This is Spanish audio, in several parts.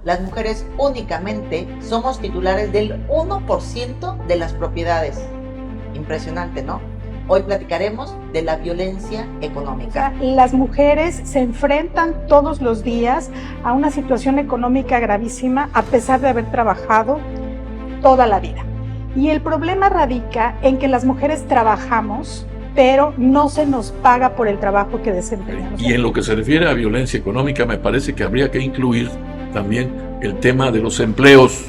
las mujeres únicamente somos titulares del 1% de las propiedades. Impresionante, ¿no? Hoy platicaremos de la violencia económica. Las mujeres se enfrentan todos los días a una situación económica gravísima a pesar de haber trabajado toda la vida. Y el problema radica en que las mujeres trabajamos, pero no se nos paga por el trabajo que desempeñamos. Y en lo que se refiere a violencia económica, me parece que habría que incluir también el tema de los empleos.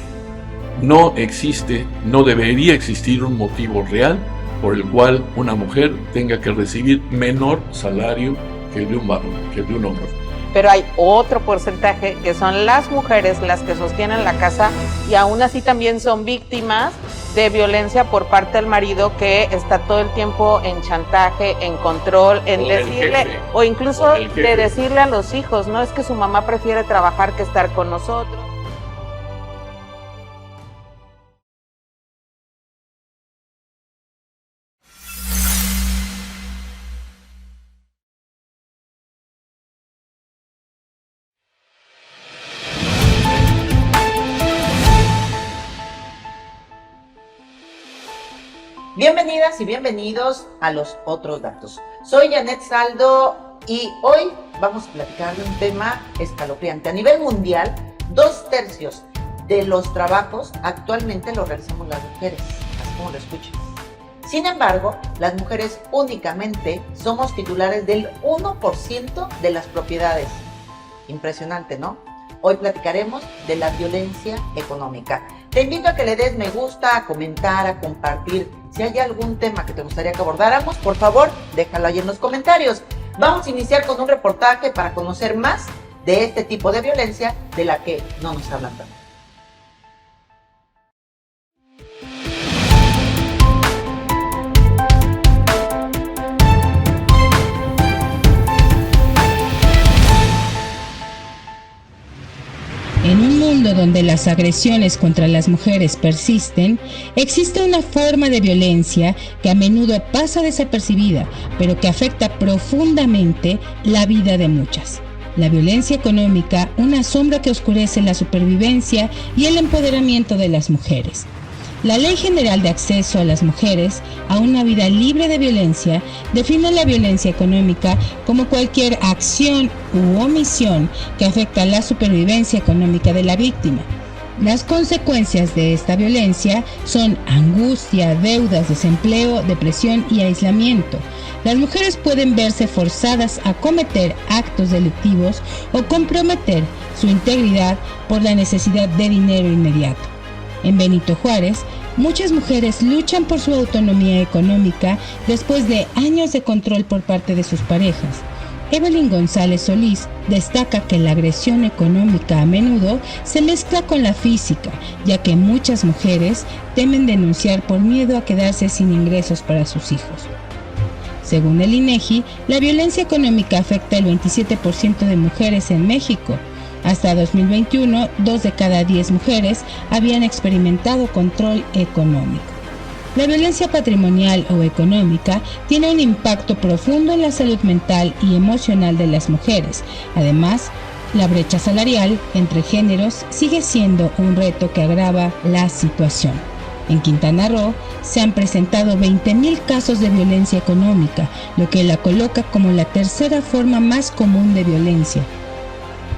No existe, no debería existir un motivo real por el cual una mujer tenga que recibir menor salario que de un varón, que de un hombre. Pero hay otro porcentaje que son las mujeres las que sostienen la casa y aún así también son víctimas de violencia por parte del marido, que está todo el tiempo en chantaje, en control, en decirle, o incluso de decirle a los hijos, no es que su mamá prefiere trabajar que estar con nosotros. Bienvenidas y bienvenidos a Los Otros Datos. Soy Janet Saldo y hoy vamos a platicar de un tema escalofriante. A nivel mundial, 2/3 de los trabajos actualmente los realizamos las mujeres, así como lo escuchan. Sin embargo, las mujeres únicamente somos titulares del 1% de las propiedades. Impresionante, ¿no? Hoy platicaremos de la violencia económica. Te invito a que le des me gusta, a comentar, a compartir. Si hay algún tema que te gustaría que abordáramos, por favor, déjalo ahí en los comentarios. Vamos a iniciar con un reportaje para conocer más de este tipo de violencia de la que no nos hablan tanto. En un mundo donde las agresiones contra las mujeres persisten, existe una forma de violencia que a menudo pasa desapercibida, pero que afecta profundamente la vida de muchas. La violencia económica, una sombra que oscurece la supervivencia y el empoderamiento de las mujeres. La Ley General de Acceso a las Mujeres a una vida libre de violencia define la violencia económica como cualquier acción u omisión que afecta la supervivencia económica de la víctima. Las consecuencias de esta violencia son angustia, deudas, desempleo, depresión y aislamiento. Las mujeres pueden verse forzadas a cometer actos delictivos o comprometer su integridad por la necesidad de dinero inmediato. En Benito Juárez, muchas mujeres luchan por su autonomía económica después de años de control por parte de sus parejas. Evelyn González Solís destaca que la agresión económica a menudo se mezcla con la física, ya que muchas mujeres temen denunciar por miedo a quedarse sin ingresos para sus hijos. Según el INEGI, la violencia económica afecta el 27% de mujeres en México. Hasta 2021, 2 de cada 10 mujeres habían experimentado control económico. La violencia patrimonial o económica tiene un impacto profundo en la salud mental y emocional de las mujeres. Además, la brecha salarial entre géneros sigue siendo un reto que agrava la situación. En Quintana Roo se han presentado 20,000 casos de violencia económica, lo que la coloca como la tercera forma más común de violencia.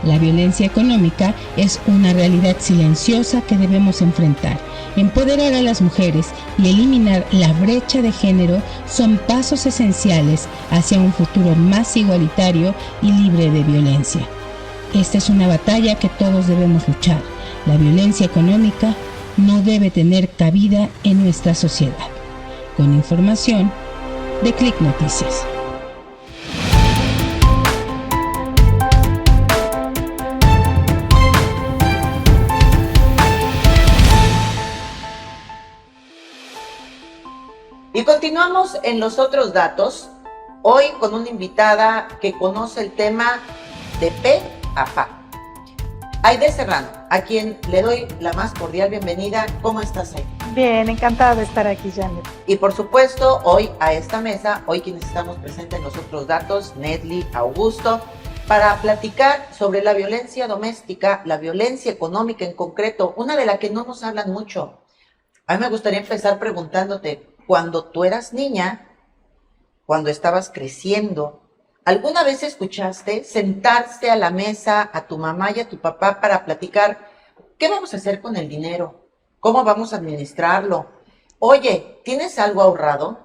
La violencia económica es una realidad silenciosa que debemos enfrentar. Empoderar a las mujeres y eliminar la brecha de género son pasos esenciales hacia un futuro más igualitario y libre de violencia. Esta es una batalla que todos debemos luchar. La violencia económica no debe tener cabida en nuestra sociedad. Con información de Click Noticias. Y continuamos en Los Otros Datos, hoy con una invitada que conoce el tema de pe a pa. Aide Serrano, a quien le doy la más cordial bienvenida. ¿Cómo estás, Aide? Bien, encantada de estar aquí, Janet. Y por supuesto, hoy a esta mesa, hoy quienes estamos presentes en Los Otros Datos, Netly, Augusto, para platicar sobre la violencia doméstica, la violencia económica en concreto, una de la que no nos hablan mucho. A mí me gustaría empezar preguntándote, cuando tú eras niña, cuando estabas creciendo, ¿alguna vez escuchaste sentarse a la mesa a tu mamá y a tu papá para platicar qué vamos a hacer con el dinero? ¿Cómo vamos a administrarlo? Oye, ¿tienes algo ahorrado?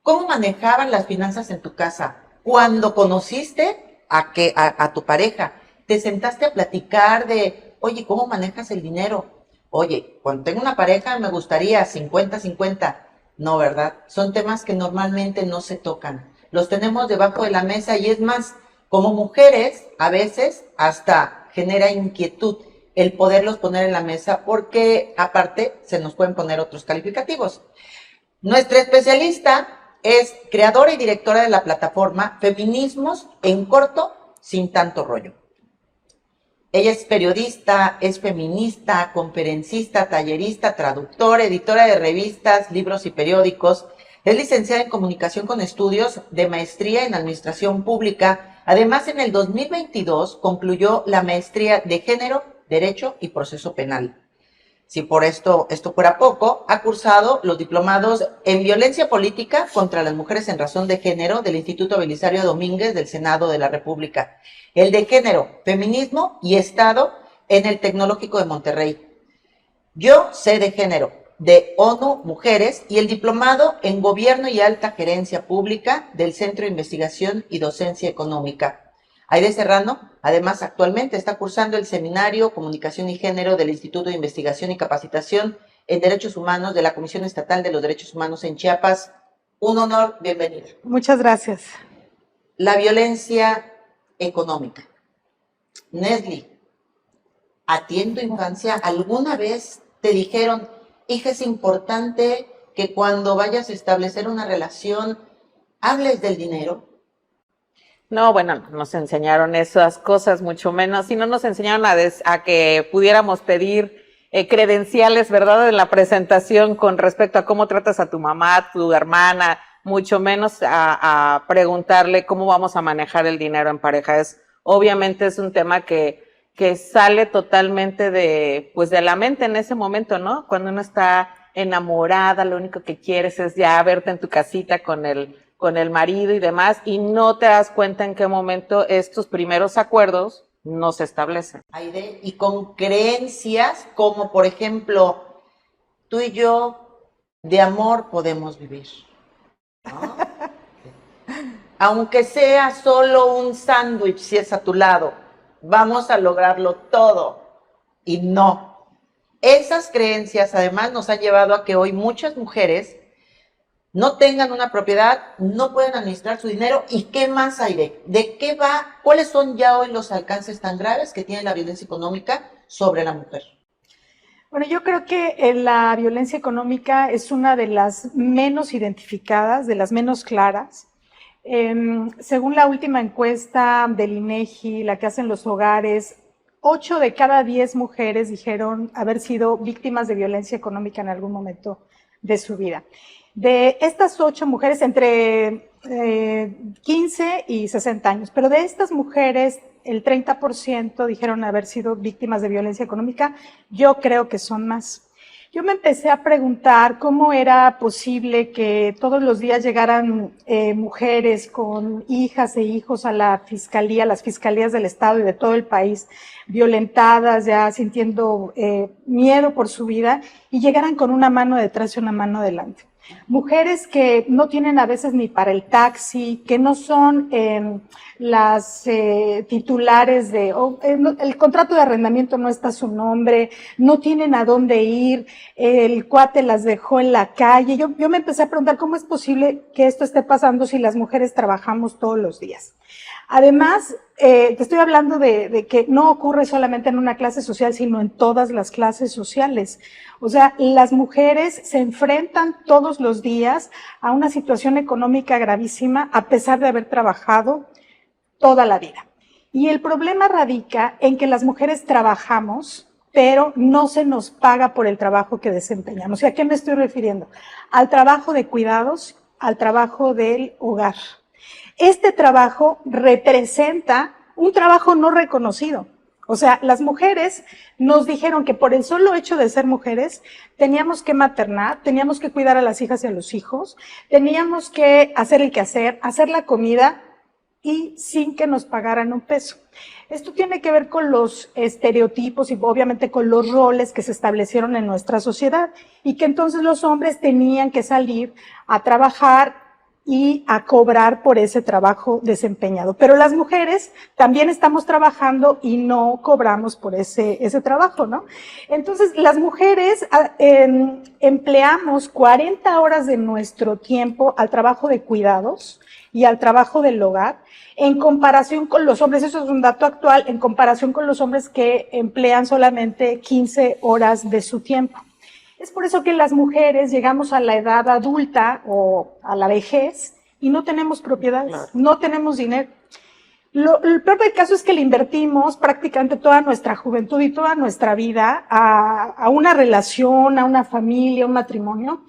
¿Cómo manejaban las finanzas en tu casa? Cuando conociste a tu pareja, te sentaste a platicar de, oye, ¿cómo manejas el dinero? Oye, cuando tengo una pareja me gustaría 50-50. No, ¿verdad? Son temas que normalmente no se tocan. Los tenemos debajo de la mesa y es más, como mujeres, a veces hasta genera inquietud el poderlos poner en la mesa porque aparte se nos pueden poner otros calificativos. Nuestra especialista es creadora y directora de la plataforma Feminismos en Corto, Sin Tanto Rollo. Ella es periodista, es feminista, conferencista, tallerista, traductora, editora de revistas, libros y periódicos. Es licenciada en Comunicación con estudios de maestría en Administración Pública. Además, en el 2022 concluyó la maestría de Género, Derecho y Proceso Penal. Si por esto fuera poco, ha cursado los diplomados en Violencia Política contra las Mujeres en Razón de Género del Instituto Belisario Domínguez del Senado de la República, el de Género, Feminismo y Estado en el Tecnológico de Monterrey. Yo sé de Género, de ONU Mujeres y el diplomado en Gobierno y Alta Gerencia Pública del Centro de Investigación y Docencia Económica. Aide Serrano, además, actualmente está cursando el Seminario Comunicación y Género del Instituto de Investigación y Capacitación en Derechos Humanos de la Comisión Estatal de los Derechos Humanos en Chiapas. Un honor, bienvenida. Muchas gracias. La violencia económica. Nesli, ¿a ti en tu infancia alguna vez te dijeron, hija, es importante que cuando vayas a establecer una relación hables del dinero? No, bueno, nos enseñaron esas cosas mucho menos, y no nos enseñaron a que pudiéramos pedir credenciales, ¿verdad?, en la presentación con respecto a cómo tratas a tu mamá, a tu hermana, mucho menos a preguntarle cómo vamos a manejar el dinero en pareja. Obviamente es un tema que sale totalmente de la mente en ese momento, ¿no? Cuando uno está enamorada, lo único que quieres es ya verte en tu casita con el marido y demás, y no te das cuenta en qué momento estos primeros acuerdos no se establecen. Aide, y con creencias como, por ejemplo, tú y yo de amor podemos vivir, ¿no? Aunque sea solo un sándwich, si es a tu lado, vamos a lograrlo todo. Y no. Esas creencias además nos han llevado a que hoy muchas mujeres no tengan una propiedad, no pueden administrar su dinero. ¿Y qué más hay? ¿De qué va? ¿Cuáles son ya hoy los alcances tan graves que tiene la violencia económica sobre la mujer? Bueno, yo creo que la violencia económica es una de las menos identificadas, de las menos claras. Según la última encuesta del INEGI, la que hacen los hogares, 8 de cada 10 mujeres dijeron haber sido víctimas de violencia económica en algún momento de su vida. De estas 8 mujeres, entre 15 y 60 años, pero de estas mujeres, el 30% dijeron haber sido víctimas de violencia económica. Yo creo que son más. Yo me empecé a preguntar cómo era posible que todos los días llegaran mujeres con hijas e hijos a la fiscalía, las fiscalías del Estado y de todo el país, violentadas, ya sintiendo miedo por su vida, y llegaran con una mano detrás y una mano delante. Mujeres que no tienen a veces ni para el taxi, que no son las titulares el contrato de arrendamiento no está a su nombre, no tienen a dónde ir, el cuate las dejó en la calle. Yo me empecé a preguntar cómo es posible que esto esté pasando si las mujeres trabajamos todos los días. Además, te estoy hablando de que no ocurre solamente en una clase social, sino en todas las clases sociales. O sea, las mujeres se enfrentan todos los días a una situación económica gravísima a pesar de haber trabajado toda la vida. Y el problema radica en que las mujeres trabajamos, pero no se nos paga por el trabajo que desempeñamos. ¿Y a qué me estoy refiriendo? Al trabajo de cuidados, al trabajo del hogar. Este trabajo representa un trabajo no reconocido. O sea, las mujeres nos dijeron que por el solo hecho de ser mujeres teníamos que maternar, teníamos que cuidar a las hijas y a los hijos, teníamos que hacer el quehacer, hacer la comida y sin que nos pagaran un peso. Esto tiene que ver con los estereotipos y obviamente con los roles que se establecieron en nuestra sociedad y que entonces los hombres tenían que salir a trabajar y a cobrar por ese trabajo desempeñado. Pero las mujeres también estamos trabajando y no cobramos por ese trabajo, ¿no? Entonces, las mujeres empleamos 40 horas de nuestro tiempo al trabajo de cuidados y al trabajo del hogar, en comparación con los hombres, eso es un dato actual, en comparación con los hombres que emplean solamente 15 horas de su tiempo. Es por eso que las mujeres llegamos a la edad adulta o a la vejez y no tenemos propiedades, claro, no tenemos dinero. El peor del caso es que le invertimos prácticamente toda nuestra juventud y toda nuestra vida a una relación, a una familia, a un matrimonio.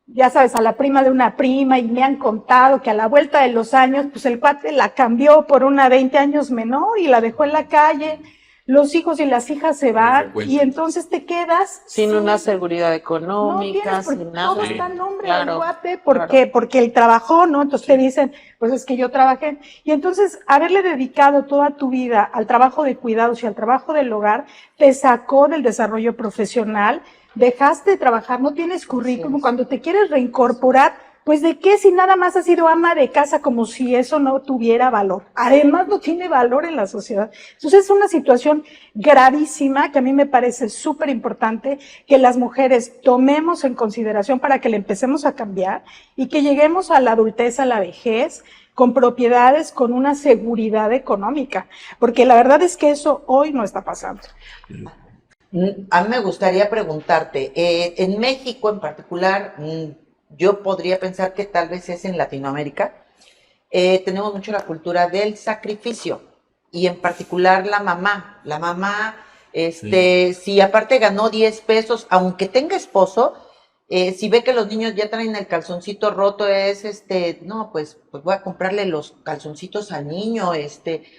Ya sabes, a la prima de una prima, y me han contado que a la vuelta de los años, pues el cuate la cambió por una 20 años menor y la dejó en la calle. Los hijos y las hijas se van y entonces te quedas sin una seguridad económica, no sin nada. Todo está en nombre claro, del cuate porque él trabajó, ¿no? Entonces te dicen, pues es que yo trabajé. Y entonces haberle dedicado toda tu vida al trabajo de cuidados y al trabajo del hogar te sacó del desarrollo profesional, dejaste de trabajar, no tienes currículum, cuando te quieres reincorporar, pues ¿de qué si nada más has sido ama de casa, como si eso no tuviera valor? Además no tiene valor en la sociedad. Entonces es una situación gravísima que a mí me parece súper importante que las mujeres tomemos en consideración para que le empecemos a cambiar y que lleguemos a la adultez, a la vejez, con propiedades, con una seguridad económica, porque la verdad es que eso hoy no está pasando. A mí me gustaría preguntarte, en México en particular, yo podría pensar que tal vez es en Latinoamérica, tenemos mucho la cultura del sacrificio y en particular la mamá, si aparte ganó 10 pesos, aunque tenga esposo, si ve que los niños ya traen el calzoncito roto, no, pues voy a comprarle los calzoncitos al niño,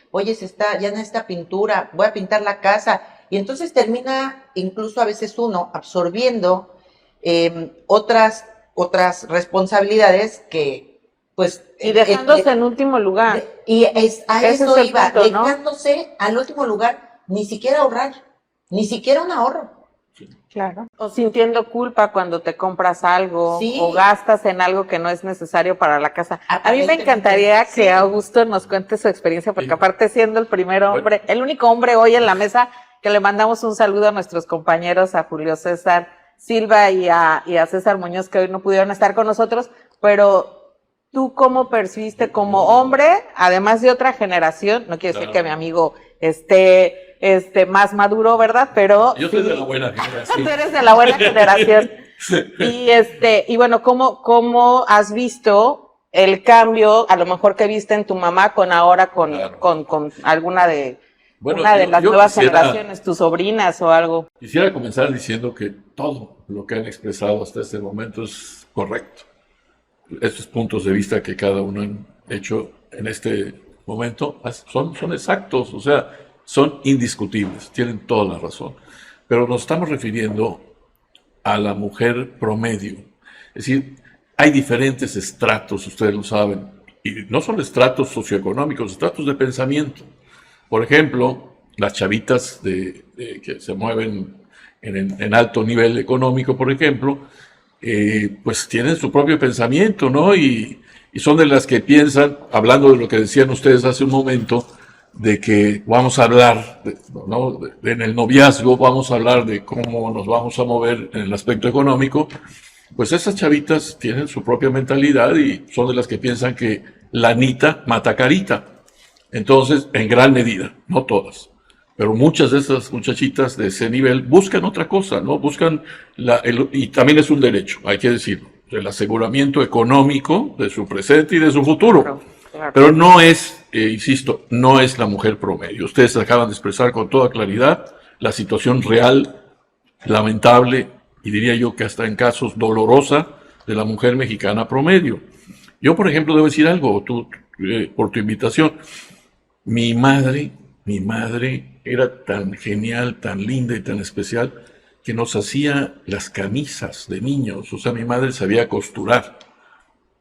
oye, ya en esta pintura, voy a pintar la casa, y entonces termina incluso a veces uno absorbiendo otras responsabilidades que, pues... Y dejándose en último lugar. Y a eso es iba, punto, ¿no? dejándose al último lugar, ni siquiera ahorrar, ni siquiera un ahorro. Claro. O sintiendo culpa cuando te compras algo, sí, o gastas en algo que no es necesario para la casa. A mí me encantaría que Augusto nos cuente su experiencia, porque aparte siendo el primer hombre, el único hombre hoy en la mesa, que le mandamos un saludo a nuestros compañeros, a Julio César Silva y a César Muñoz, que hoy no pudieron estar con nosotros, pero ¿tú cómo percibiste como hombre, además de otra generación? No quiere decir que mi amigo esté más maduro, ¿verdad? Pero yo soy de la buena generación. Tú eres de la buena generación. Y bueno, ¿cómo has visto el cambio, a lo mejor que viste en tu mamá con ahora con alguna de una de las nuevas generaciones, tus sobrinas o algo? Quisiera comenzar diciendo que todo lo que han expresado hasta este momento es correcto. Estos puntos de vista que cada uno han hecho en este momento son exactos, o sea, son indiscutibles, tienen toda la razón. Pero nos estamos refiriendo a la mujer promedio. Es decir, hay diferentes estratos, ustedes lo saben, y no son estratos socioeconómicos, estratos de pensamiento. Por ejemplo, las chavitas que se mueven en alto nivel económico, por ejemplo, pues tienen su propio pensamiento, ¿no? Y son de las que piensan, hablando de lo que decían ustedes hace un momento, de que vamos a hablar, en el noviazgo vamos a hablar de cómo nos vamos a mover en el aspecto económico. Pues esas chavitas tienen su propia mentalidad y son de las que piensan que lanita mata carita. Entonces, en gran medida, no todas, pero muchas de esas muchachitas de ese nivel buscan otra cosa, ¿no? Buscan, y también es un derecho, hay que decirlo, el aseguramiento económico de su presente y de su futuro. Claro. Pero no es, insisto, no es la mujer promedio. Ustedes acaban de expresar con toda claridad la situación real, lamentable, y diría yo que hasta en casos dolorosa, de la mujer mexicana promedio. Yo, por ejemplo, debo decir algo, por tu invitación. Mi madre era tan genial, tan linda y tan especial que nos hacía las camisas de niños. O sea, mi madre sabía costurar.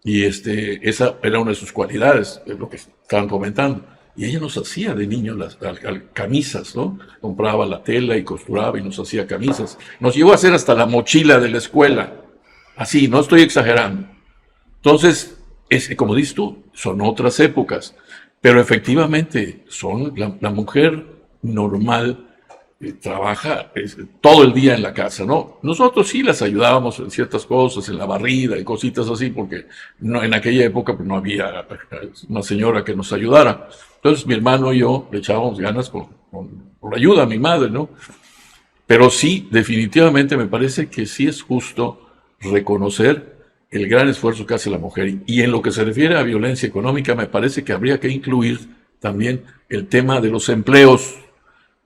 Y esa era una de sus cualidades, es lo que estaban comentando. Y ella nos hacía de niños las camisas, ¿no? Compraba la tela y costuraba y nos hacía camisas. Nos llegó a hacer hasta la mochila de la escuela. Así, no estoy exagerando. Entonces, como dices tú, son otras épocas. Pero efectivamente, son la mujer normal trabaja todo el día en la casa, ¿no? Nosotros sí las ayudábamos en ciertas cosas, en la barrida y cositas así, porque no, en aquella época pues, no había una señora que nos ayudara. Entonces mi hermano y yo le echábamos ganas con ayuda a mi madre, ¿no? Pero sí, definitivamente me parece que sí es justo reconocer el gran esfuerzo que hace la mujer. Y en lo que se refiere a violencia económica, me parece que habría que incluir también el tema de los empleos.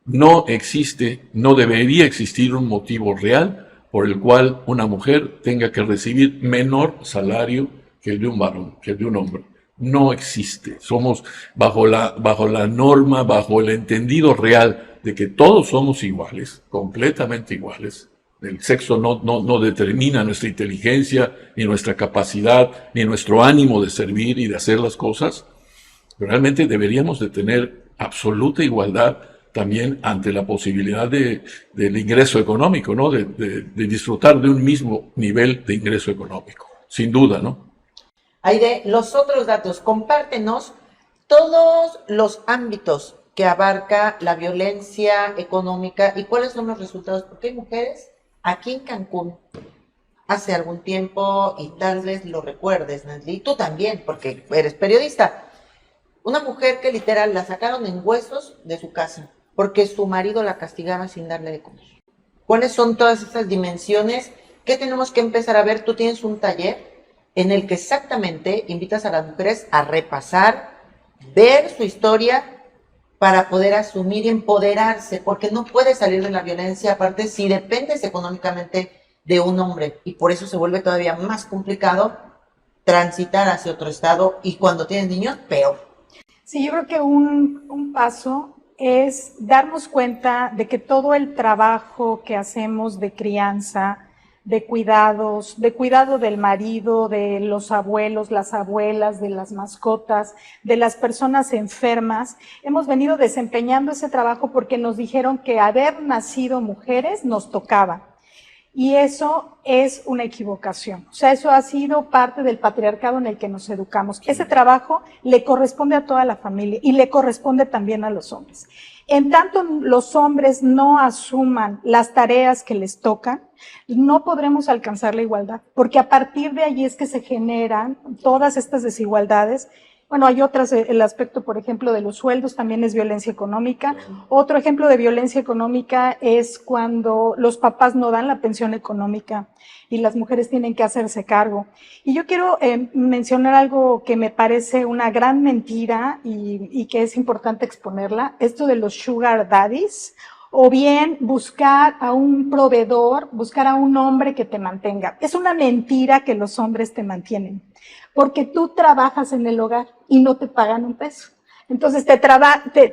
No existe, no debería existir un motivo real por el cual una mujer tenga que recibir menor salario que el de un varón, que el de un hombre. No existe. Somos bajo la norma, bajo el entendido real de que todos somos iguales, completamente iguales. El sexo no determina nuestra inteligencia, ni nuestra capacidad, ni nuestro ánimo de servir y de hacer las cosas. Pero realmente deberíamos de tener absoluta igualdad también ante la posibilidad del ingreso económico, ¿no? De disfrutar de un mismo nivel de ingreso económico, sin duda, ¿no? Aide, los otros datos, compártenos todos los ámbitos que abarca la violencia económica y cuáles son los resultados, porque hay mujeres aquí en Cancún hace algún tiempo, y tal vez lo recuerdes, Nancy, tú también, porque eres periodista, una mujer que literal la sacaron en huesos de su casa, porque su marido la castigaba sin darle de comer. ¿Cuáles son todas esas dimensiones que tenemos que empezar a ver? Tú tienes un taller en el que exactamente invitas a las mujeres a repasar, ver su historia para poder asumir y empoderarse, porque no puedes salir de la violencia, aparte si dependes económicamente de un hombre, y por eso se vuelve todavía más complicado transitar hacia otro estado, y cuando tienes niños, peor. Sí, yo creo que un paso es darnos cuenta de que todo el trabajo que hacemos de crianza, de cuidados, de cuidado del marido, de los abuelos, las abuelas, de las mascotas, de las personas enfermas, hemos venido desempeñando ese trabajo porque nos dijeron que haber nacido mujeres nos tocaba. Y eso es una equivocación. O sea, eso ha sido parte del patriarcado en el que nos educamos. Ese trabajo le corresponde a toda la familia y le corresponde también a los hombres. En tanto los hombres no asuman las tareas que les tocan, no podremos alcanzar la igualdad, porque a partir de allí es que se generan todas estas desigualdades. Bueno, hay otras, el aspecto, por ejemplo, de los sueldos también es violencia económica. Otro ejemplo de violencia económica es cuando los papás no dan la pensión económica y las mujeres tienen que hacerse cargo. Y yo quiero mencionar algo que me parece una gran mentira y que es importante exponerla, esto de los sugar daddies, o bien buscar a un proveedor, buscar a un hombre que te mantenga. Es una mentira que los hombres te mantienen, porque tú trabajas en el hogar y no te pagan un peso. Entonces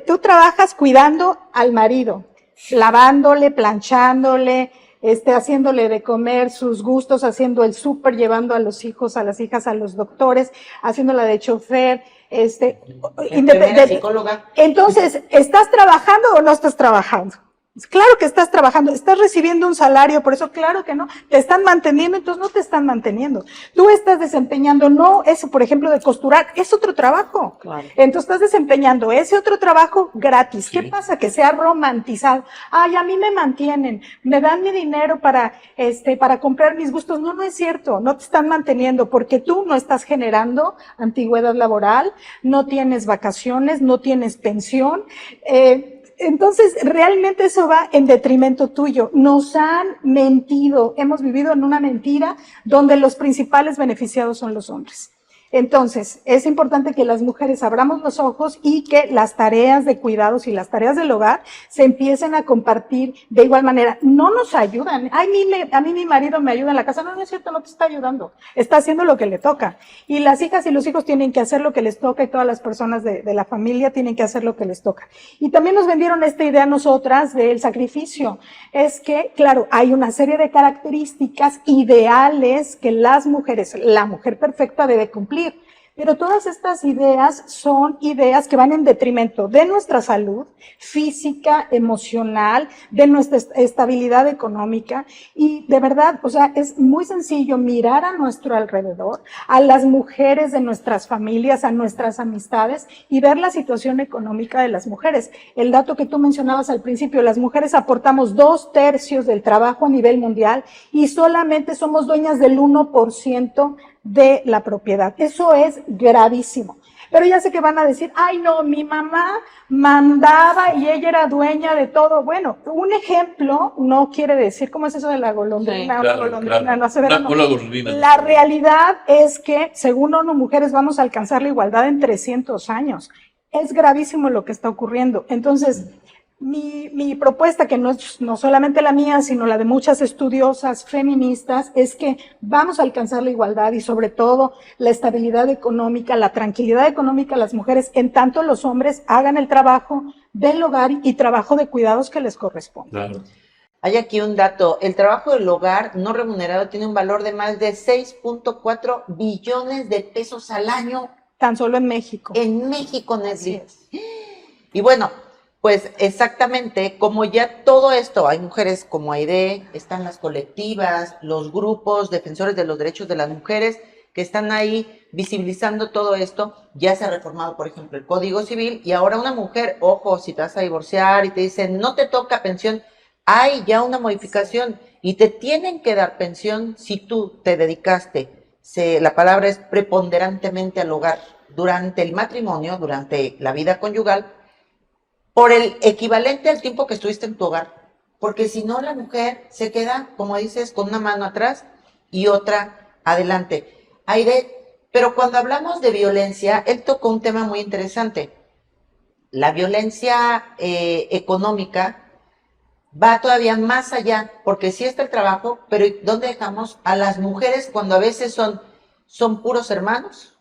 tú trabajas cuidando al marido, lavándole, planchándole, haciéndole de comer sus gustos, haciendo el súper, llevando a los hijos, a las hijas, a los doctores, haciéndola de chofer, psicóloga. Entonces, ¿estás trabajando o no estás trabajando? Claro que estás trabajando, estás recibiendo un salario, por eso claro que no, te están manteniendo, entonces no te están manteniendo. Tú estás desempeñando, no eso, por ejemplo, de costurar, es otro trabajo. Claro. Entonces estás desempeñando ese otro trabajo gratis. Sí. ¿Qué pasa? Que se ha romantizado. Ay, a mí me mantienen, me dan mi dinero para comprar mis gustos. No, no es cierto, no te están manteniendo porque tú no estás generando antigüedad laboral, no tienes vacaciones, no tienes pensión, entonces, realmente eso va en detrimento tuyo. Nos han mentido. Hemos vivido en una mentira donde los principales beneficiados son los hombres. Entonces, es importante que las mujeres abramos los ojos y que las tareas de cuidados y las tareas del hogar se empiecen a compartir de igual manera. No nos ayudan. Ay, a mí mi marido me ayuda en la casa. No, no es cierto, no te está ayudando. Está haciendo lo que le toca. Y las hijas y los hijos tienen que hacer lo que les toca y todas las personas de la familia tienen que hacer lo que les toca. Y también nos vendieron esta idea a nosotras del sacrificio. Es que, claro, hay una serie de características ideales que las mujeres, la mujer perfecta debe cumplir. Pero todas estas ideas son ideas que van en detrimento de nuestra salud física, emocional, de nuestra estabilidad económica. Y de verdad, o sea, es muy sencillo mirar a nuestro alrededor, a las mujeres de nuestras familias, a nuestras amistades y ver la situación económica de las mujeres. El dato que tú mencionabas al principio, las mujeres aportamos 2/3 del trabajo a nivel mundial y solamente somos dueñas del 1% de la propiedad. Eso es gravísimo. Pero ya sé que van a decir, ay no, mi mamá mandaba y ella era dueña de todo. Bueno, un ejemplo no quiere decir, ¿cómo es eso de la golondrina? Sí, claro, golondrina, claro. no se ve, no. Una golondrina. La realidad es que, según ONU Mujeres, vamos a alcanzar la igualdad en 300 años. Es gravísimo lo que está ocurriendo. Entonces, mi propuesta, que no es no solamente la mía, sino la de muchas estudiosas feministas, es que vamos a alcanzar la igualdad y sobre todo la estabilidad económica, la tranquilidad económica a las mujeres, en tanto los hombres hagan el trabajo del hogar y trabajo de cuidados que les corresponde. Claro. Hay aquí un dato, el trabajo del hogar no remunerado tiene un valor de más de 6.4 billones de pesos al año. Tan solo en México. En México, Nesli. Y bueno, pues exactamente, como ya todo esto, hay mujeres como Aide, están las colectivas, los grupos defensores de los derechos de las mujeres que están ahí visibilizando todo esto. Ya se ha reformado, por ejemplo, el Código Civil y ahora una mujer, ojo, si te vas a divorciar y te dicen no te toca pensión, hay ya una modificación y te tienen que dar pensión si tú te dedicaste, la palabra es preponderantemente al hogar durante el matrimonio, durante la vida conyugal, por el equivalente al tiempo que estuviste en tu hogar, porque si no la mujer se queda, como dices, con una mano atrás y otra adelante. Aide, pero cuando hablamos de violencia, él tocó un tema muy interesante. La violencia económica va todavía más allá, porque sí está el trabajo, pero ¿dónde dejamos a las mujeres cuando a veces son puros hermanos?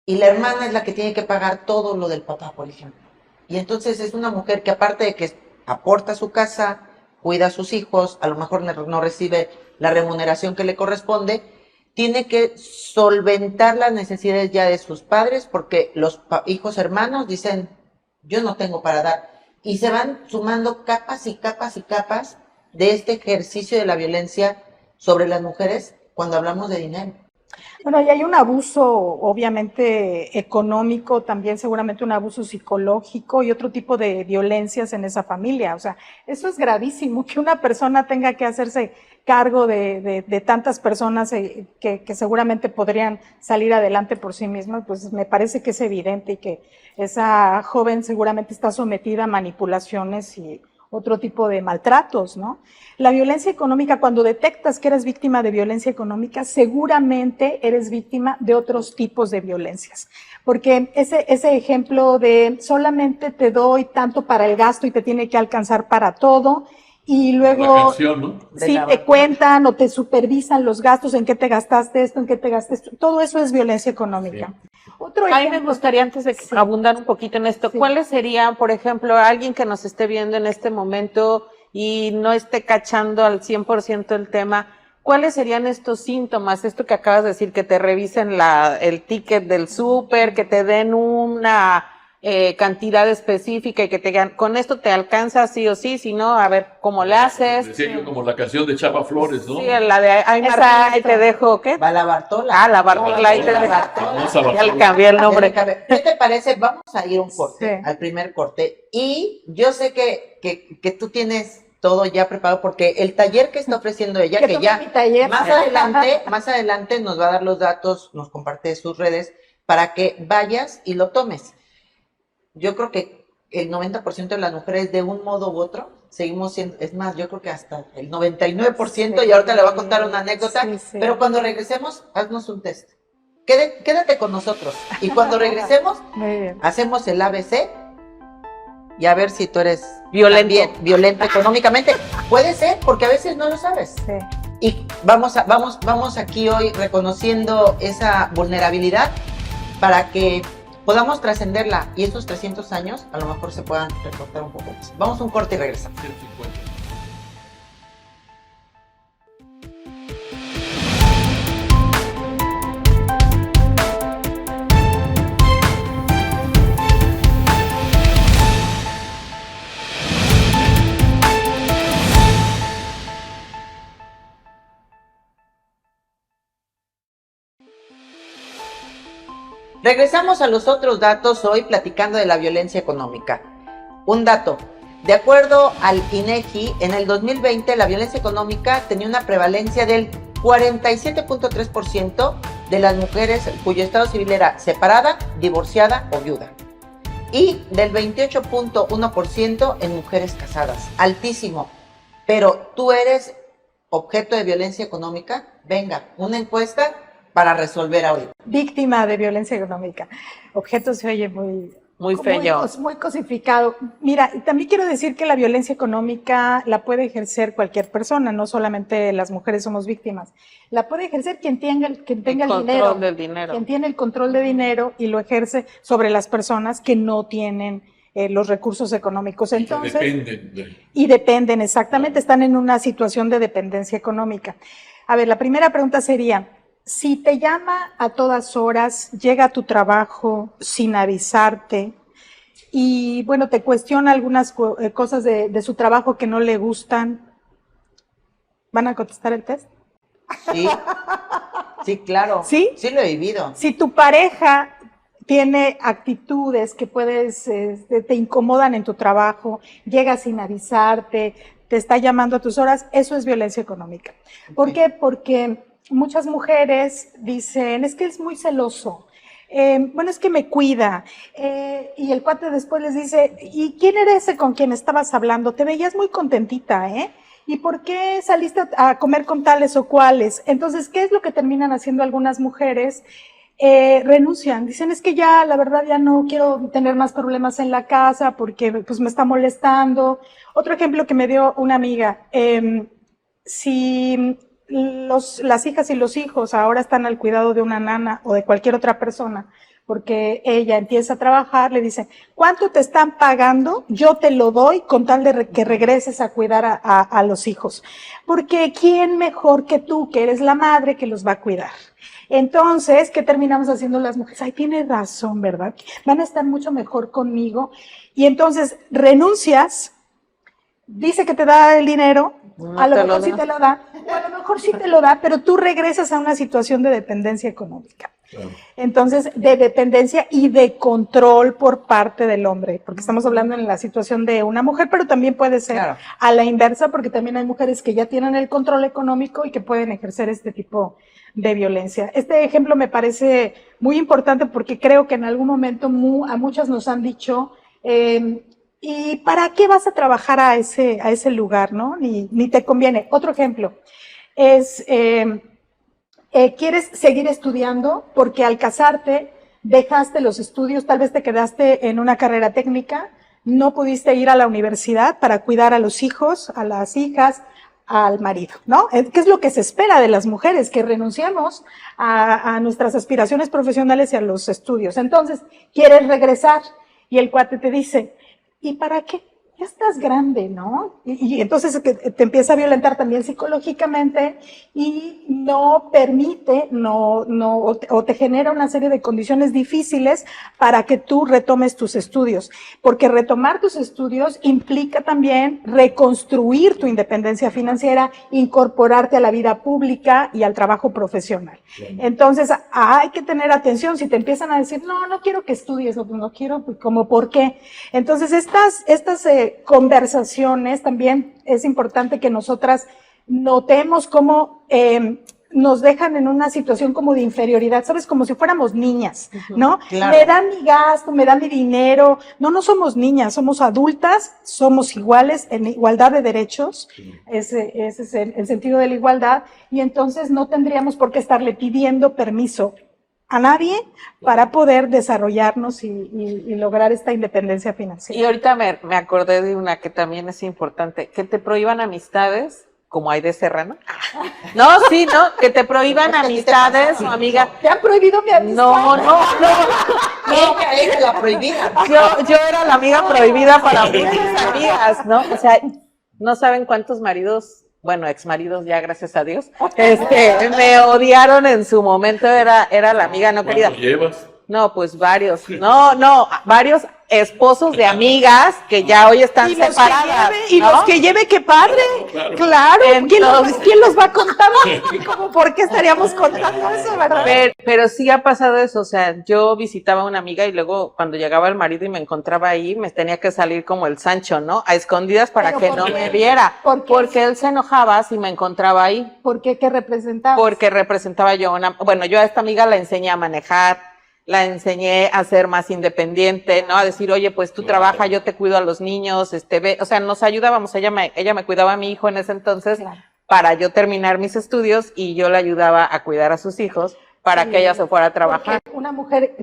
Y la hermana es la que tiene que pagar todo lo del papá, por ejemplo. Y entonces es una mujer que aparte de que aporta a su casa, cuida a sus hijos, a lo mejor no recibe la remuneración que le corresponde, tiene que solventar las necesidades ya de sus padres, porque los hijos hermanos dicen, yo no tengo para dar. Y se van sumando capas y capas y capas de este ejercicio de la violencia sobre las mujeres cuando hablamos de dinero. Bueno, y hay un abuso, obviamente, económico, también seguramente un abuso psicológico y otro tipo de violencias en esa familia. O sea, eso es gravísimo, que una persona tenga que hacerse cargo de tantas personas que seguramente podrían salir adelante por sí mismas, pues me parece que es evidente y que esa joven seguramente está sometida a manipulaciones y otro tipo de maltratos, ¿no? La violencia económica, cuando detectas que eres víctima de violencia económica, seguramente eres víctima de otros tipos de violencias. Porque ese ejemplo de solamente te doy tanto para el gasto y te tiene que alcanzar para todo, y luego La canción, ¿no? sí te cuentan o te supervisan los gastos, en qué te gastaste esto, en qué te gastaste esto, todo eso es violencia económica. Sí. Otro A mí me ejemplo, gustaría, antes de sí. abundar un poquito en esto, Sí. ¿cuáles serían, por ejemplo, alguien que nos esté viendo en este momento y no esté cachando al 100% el tema, cuáles serían estos síntomas? Esto que acabas de decir, que te revisen el ticket del súper, que te den una cantidad específica y que te digan, con esto te alcanza sí o sí, si no, a ver cómo le haces. Decía yo como la canción de Chapa Flores, ¿no? Sí, la de ay Martín, ahí te dejo, ¿qué? Va la Bartola. Ah, la Bartola, ahí te La dejo. Bartola. Ya le cambié el nombre. ¿Qué te parece? Vamos a ir un corte, Sí. al primer corte. Y yo sé que tú tienes todo ya preparado, porque el taller que está ofreciendo ella, que tome ya mi taller. más adelante nos va a dar los datos, nos comparte sus redes, para que vayas y lo tomes. Yo creo que el 90% de las mujeres, de un modo u otro, seguimos siendo, es más, yo creo que hasta el 99%, Sí. y ahorita le voy a contar una anécdota, Sí, sí. pero cuando regresemos, haznos un test. Quédate con nosotros. Y cuando regresemos, Muy bien. hacemos el ABC y a ver si tú eres Violento. también violento económicamente. Puede ser, porque a veces no lo sabes. Sí. Y vamos aquí hoy reconociendo esa vulnerabilidad para que podamos trascenderla y esos 300 años a lo mejor se puedan recortar un poco más. Vamos a un corte y regresamos. 150. Regresamos a los otros datos hoy platicando de la violencia económica. Un dato, de acuerdo al INEGI, en el 2020 la violencia económica tenía una prevalencia del 47.3% de las mujeres cuyo estado civil era separada, divorciada o viuda. Y del 28.1% en mujeres casadas. Altísimo. Pero tú eres objeto de violencia económica. Venga, una encuesta para resolver ahorita. Víctima de violencia económica. Objeto se oye Muy feo. Muy cosificado. Mira, y también quiero decir que la violencia económica la puede ejercer cualquier persona, no solamente las mujeres somos víctimas. La puede ejercer quien tenga el dinero. Control del dinero. Quien tiene el control de dinero y lo ejerce sobre las personas que no tienen los recursos económicos. Entonces, dependen, exactamente, están en una situación de dependencia económica. A ver, la primera pregunta sería, si te llama a todas horas, llega a tu trabajo sin avisarte y, bueno, te cuestiona algunas cosas de su trabajo que no le gustan, ¿van a contestar el test? Sí, sí, claro. ¿Sí? Sí lo he vivido. Si tu pareja tiene actitudes que te incomodan en tu trabajo, llega sin avisarte, te está llamando a tus horas, eso es violencia económica. ¿Por qué? Porque muchas mujeres dicen, es que es muy celoso, bueno, es que me cuida, y el cuate después les dice, ¿y quién era ese con quien estabas hablando? Te veías muy contentita, ¿eh? ¿Y por qué saliste a comer con tales o cuales? Entonces, ¿qué es lo que terminan haciendo algunas mujeres? Renuncian, dicen, es que ya, la verdad, ya no quiero tener más problemas en la casa porque pues me está molestando. Otro ejemplo que me dio una amiga, si las hijas y los hijos ahora están al cuidado de una nana o de cualquier otra persona, porque ella empieza a trabajar, le dicen, ¿cuánto te están pagando? Yo te lo doy con tal de que regreses a cuidar a los hijos. Porque ¿quién mejor que tú, que eres la madre, que los va a cuidar? Entonces, ¿qué terminamos haciendo las mujeres? Ay, tienes razón, ¿verdad? Van a estar mucho mejor conmigo. Y entonces renuncias, dice que te da el dinero, a lo mejor sí te lo da, o a lo mejor sí te lo da, pero tú regresas a una situación de dependencia económica. Claro. Entonces, de dependencia y de control por parte del hombre, porque estamos hablando en la situación de una mujer, pero también puede ser Claro. a la inversa, porque también hay mujeres que ya tienen el control económico y que pueden ejercer este tipo de violencia. Este ejemplo me parece muy importante porque creo que en algún momento a muchas nos han dicho, ¿y para qué vas a trabajar a ese lugar, no? Ni te conviene. Otro ejemplo es, quieres seguir estudiando porque al casarte dejaste los estudios, tal vez te quedaste en una carrera técnica, no pudiste ir a la universidad para cuidar a los hijos, a las hijas, al marido, ¿no? ¿Qué es lo que se espera de las mujeres? Que renunciamos a nuestras aspiraciones profesionales y a los estudios. Entonces, quieres regresar y el cuate te dice, ¿y para qué? Ya estás grande, ¿no? Y entonces te empieza a violentar también psicológicamente y no permite, o te genera una serie de condiciones difíciles para que tú retomes tus estudios. Porque retomar tus estudios implica también reconstruir tu independencia financiera, incorporarte a la vida pública y al trabajo profesional. Entonces, hay que tener atención si te empiezan a decir, no quiero que estudies, no quiero, pues, como, ¿por qué? Entonces, estas conversaciones también es importante que nosotras notemos cómo nos dejan en una situación como de inferioridad, ¿sabes? Como si fuéramos niñas, ¿no? Claro. Me da mi gasto, me da mi dinero. No somos niñas, somos adultas, somos iguales, en igualdad de derechos. Ese es el sentido de la igualdad. Y entonces no tendríamos por qué estarle pidiendo permiso a nadie para poder desarrollarnos y lograr esta independencia financiera. Y ahorita me acordé de una que también es importante, que te prohíban amistades, como hay de Serrano. No, sí, ¿no? Que te prohíban amistades, o amiga. ¿Te han prohibido mi amistad? No. Ella es la prohibida. Yo era la amiga prohibida para muchas amigas, ¿no? O sea, no saben cuántos maridos, bueno, exmaridos ya, gracias a Dios, me odiaron en su momento, era la amiga no querida. ¿Cuánto llevas? No, pues varios, varios esposos de amigas que ya hoy están separadas. Los que lleve, qué padre. Claro. Entonces, ¿Quién los va a contar? ¿Cómo, ¿por qué estaríamos contando eso, verdad? Pero sí ha pasado eso, o sea, yo visitaba a una amiga y luego cuando llegaba el marido y me encontraba ahí, me tenía que salir como el Sancho, ¿no? A escondidas para que no me viera. Porque él se enojaba si me encontraba ahí. ¿Por qué? ¿Qué representaba? Porque representaba yo yo a esta amiga la enseñé a manejar, la enseñé a ser más independiente, ¿no? A decir, oye, pues tú trabaja, yo te cuido a los niños, o sea, nos ayudábamos, ella me cuidaba a mi hijo en ese entonces, para yo terminar mis estudios y yo le ayudaba a cuidar a sus hijos para que ella se fuera a trabajar.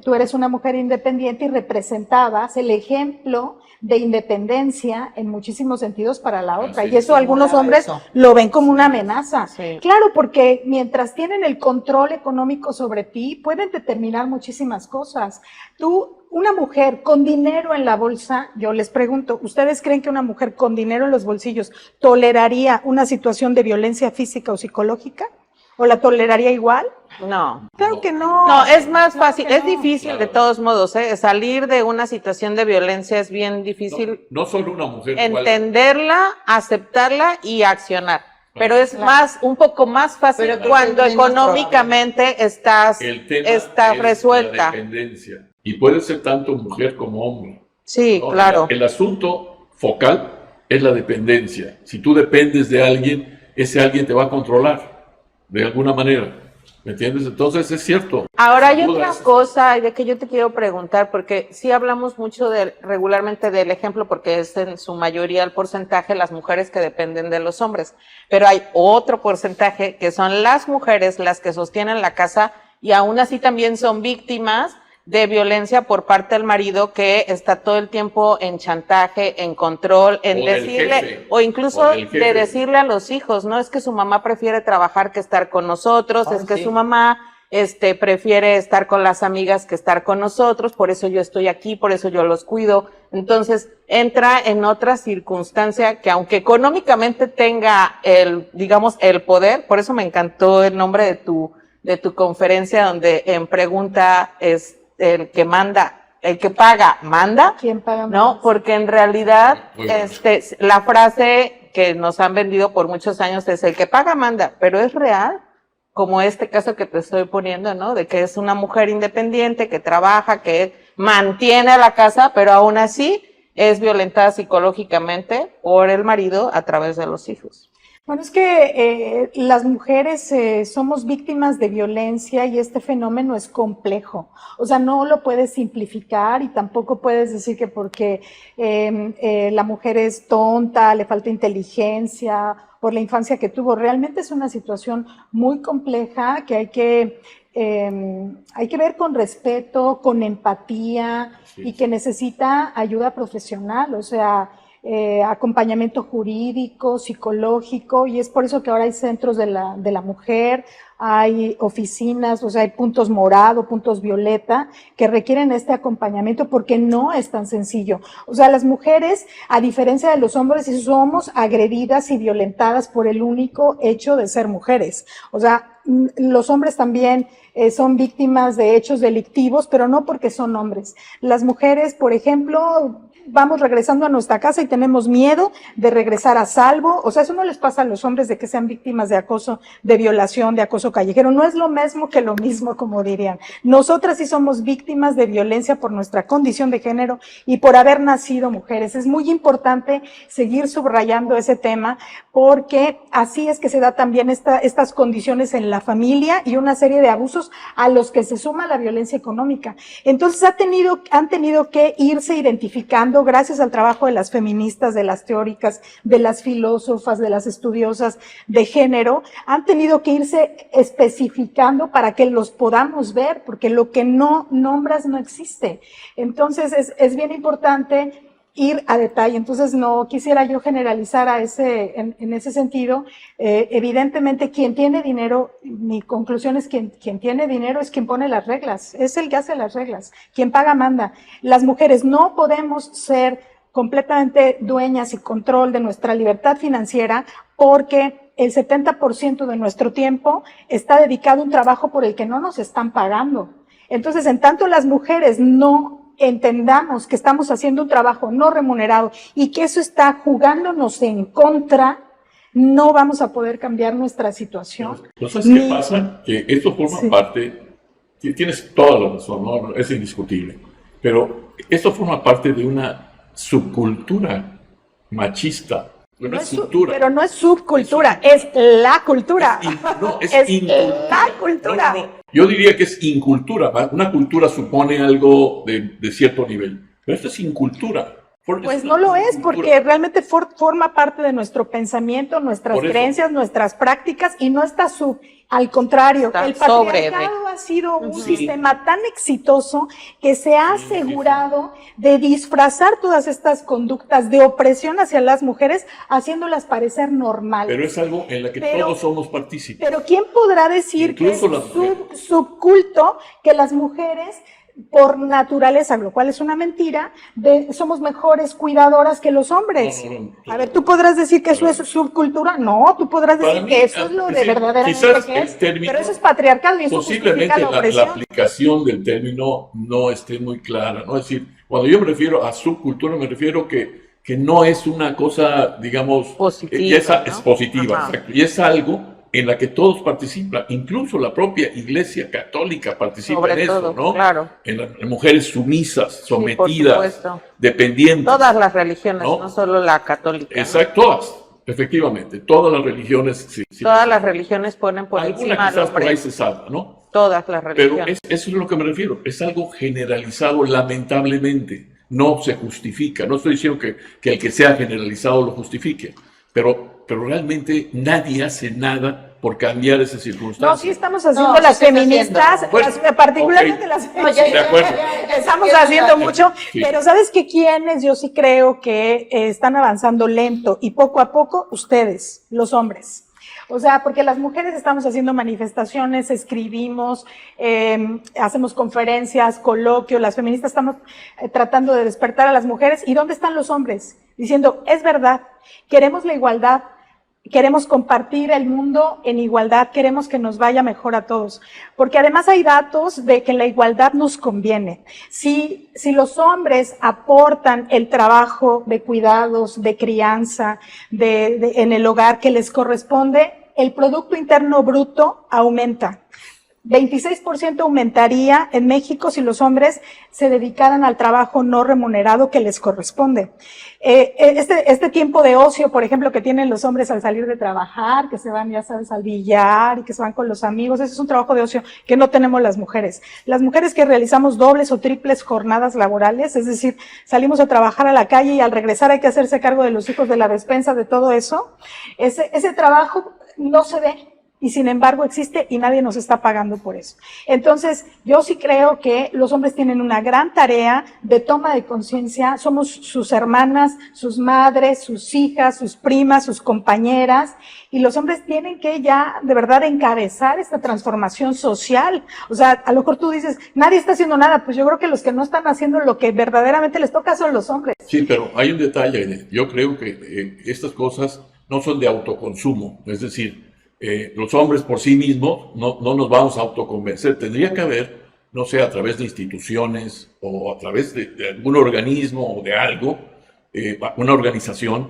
Tú eres una mujer independiente y representabas el ejemplo de independencia en muchísimos sentidos para la otra. Y eso algunos hombres lo ven como una amenaza. Sí. Claro, porque mientras tienen el control económico sobre ti, pueden determinar muchísimas cosas. Tú, una mujer con dinero en la bolsa, yo les pregunto, ¿ustedes creen que una mujer con dinero en los bolsillos toleraría una situación de violencia física o psicológica? ¿O la toleraría igual? No. Claro que no. No, es más fácil, es difícil de todos modos, salir de una situación de violencia es bien difícil. No solo una mujer. Entenderla, aceptarla y accionar. Pero es un poco más fácil cuando económicamente está resuelta. La dependencia. Y puede ser tanto mujer como hombre. Sí, ¿no? claro. El asunto focal es la dependencia. Si tú dependes de alguien, ese alguien te va a controlar de alguna manera. ¿Me entiendes? Entonces es cierto. Ahora hay otra cosa de que yo te quiero preguntar, porque sí hablamos mucho regularmente del ejemplo, porque es en su mayoría el porcentaje las mujeres que dependen de los hombres, pero hay otro porcentaje que son las mujeres las que sostienen la casa y aún así también son víctimas de violencia por parte del marido, que está todo el tiempo en chantaje, en control, en decirle, o incluso de decirle a los hijos, no, es que su mamá prefiere trabajar que estar con nosotros, es que su mamá prefiere estar con las amigas que estar con nosotros, por eso yo estoy aquí, por eso yo los cuido. Entonces entra en otra circunstancia que, aunque económicamente tenga el poder, por eso me encantó el nombre de tu conferencia, donde en pregunta es el que manda, el que paga, manda. ¿Quién paga más? No, porque en realidad, la frase que nos han vendido por muchos años es el que paga, manda, pero es real, como este caso que te estoy poniendo, ¿no? De que es una mujer independiente, que trabaja, que mantiene a la casa, pero aún así es violentada psicológicamente por el marido a través de los hijos. Bueno, es que las mujeres somos víctimas de violencia y este fenómeno es complejo. O sea, no lo puedes simplificar y tampoco puedes decir que porque la mujer es tonta, le falta inteligencia por la infancia que tuvo. Realmente es una situación muy compleja que hay que ver con respeto, con empatía y que necesita ayuda profesional. O sea, acompañamiento jurídico, psicológico, y es por eso que ahora hay centros de la mujer, hay oficinas, o sea, hay puntos morado, puntos violeta, que requieren este acompañamiento porque no es tan sencillo. O sea, las mujeres, a diferencia de los hombres, somos agredidas y violentadas por el único hecho de ser mujeres. O sea, los hombres también son víctimas de hechos delictivos, pero no porque son hombres. Las mujeres, por ejemplo, vamos regresando a nuestra casa y tenemos miedo de regresar a salvo. O sea, eso no les pasa a los hombres de que sean víctimas de acoso, de violación, de acoso callejero. No es lo mismo que lo mismo, como dirían. Nosotras sí somos víctimas de violencia por nuestra condición de género y por haber nacido mujeres. Es muy importante seguir subrayando ese tema porque así es que se da también estas condiciones en la familia y una serie de abusos a los que se suma la violencia económica. Entonces han tenido que irse identificando, gracias al trabajo de las feministas, de las teóricas, de las filósofas, de las estudiosas de género, han tenido que irse especificando para que los podamos ver, porque lo que no nombras no existe. Entonces es bien importante ir a detalle. Entonces no quisiera yo generalizar en ese sentido. Evidentemente quien tiene dinero, mi conclusión es que quien tiene dinero es quien pone las reglas, es el que hace las reglas, quien paga manda. Las mujeres no podemos ser completamente dueñas y control de nuestra libertad financiera porque el 70% de nuestro tiempo está dedicado a un trabajo por el que no nos están pagando. Entonces, en tanto las mujeres no entendamos que estamos haciendo un trabajo no remunerado y que eso está jugándonos en contra, no vamos a poder cambiar nuestra situación. ¿Sabes qué pasa? Que esto forma parte, tienes toda la razón, ¿no? Es indiscutible, pero esto forma parte de una subcultura machista. Pero no es subcultura, es la cultura. Es la cultura. No. Yo diría que es incultura. Una cultura supone algo de cierto nivel, pero esto es incultura. Pues no lo es, porque realmente forma parte de nuestro pensamiento, nuestras creencias, nuestras prácticas, y no está al contrario, el patriarcado ha sido un sistema tan exitoso que se ha asegurado de disfrazar todas estas conductas de opresión hacia las mujeres, haciéndolas parecer normales. Pero es algo en la que todos somos partícipes. Pero ¿quién podrá decir que es subculto que las mujeres, por naturaleza, lo cual es una mentira, somos mejores cuidadoras que los hombres? No. A ver, ¿tú podrás decir que eso es subcultura? No, tú podrás decir que eso es lo de verdaderamente que es, pero eso es patriarcado y eso posiblemente la aplicación del término no esté muy clara, ¿no? Es decir, cuando yo me refiero a subcultura, me refiero que no es una cosa, digamos, positiva, ¿no? Es positiva, exacto, y es algo en la que todos participan, incluso la propia Iglesia Católica participa sobre en todo, eso, ¿no? Claro. En mujeres sumisas, sometidas, dependientes. Todas las religiones, no solo la católica. Exacto, ¿no? Todas, efectivamente, todas las religiones. Sí, todas las religiones ponen por encima al hombre. Por ahí se salva, ¿no? Todas las religiones. Pero eso es lo que me refiero, es algo generalizado, lamentablemente, no se justifica. No estoy diciendo que el que sea generalizado lo justifique, pero realmente nadie hace nada por cambiar esa circunstancia. No, sí estamos haciendo las feministas, particularmente las feministas. De acuerdo. Estamos haciendo mucho, pero ¿sabes qué? ¿Quiénes? Yo sí creo que están avanzando lento y poco a poco ustedes, los hombres. O sea, porque las mujeres estamos haciendo manifestaciones, escribimos, hacemos conferencias, coloquios, las feministas estamos tratando de despertar a las mujeres. ¿Y dónde están los hombres? Diciendo, es verdad, queremos la igualdad, queremos compartir el mundo en igualdad, queremos que nos vaya mejor a todos. Porque además hay datos de que la igualdad nos conviene. Si los hombres aportan el trabajo de cuidados, de crianza, en el hogar que les corresponde, el Producto Interno Bruto aumenta. 26% aumentaría en México si los hombres se dedicaran al trabajo no remunerado que les corresponde. Este tiempo de ocio, por ejemplo, que tienen los hombres al salir de trabajar, que se van, ya sabes, al billar y que se van con los amigos, ese es un trabajo de ocio que no tenemos las mujeres. Las mujeres que realizamos dobles o triples jornadas laborales, es decir, salimos a trabajar a la calle y al regresar hay que hacerse cargo de los hijos, de la despensa, de todo eso, ese trabajo no se ve. Y sin embargo existe y nadie nos está pagando por eso. Entonces, yo sí creo que los hombres tienen una gran tarea de toma de conciencia. Somos sus hermanas, sus madres, sus hijas, sus primas, sus compañeras. Y los hombres tienen que ya, de verdad, encabezar esta transformación social. O sea, a lo mejor tú dices, nadie está haciendo nada. Pues yo creo que los que no están haciendo lo que verdaderamente les toca son los hombres. Sí, pero hay un detalle. Yo creo que estas cosas no son de autoconsumo. Es decir, los hombres por sí mismos no nos vamos a autoconvencer. Tendría que haber, no sé, a través de instituciones o a través de algún organismo o de algo, una organización,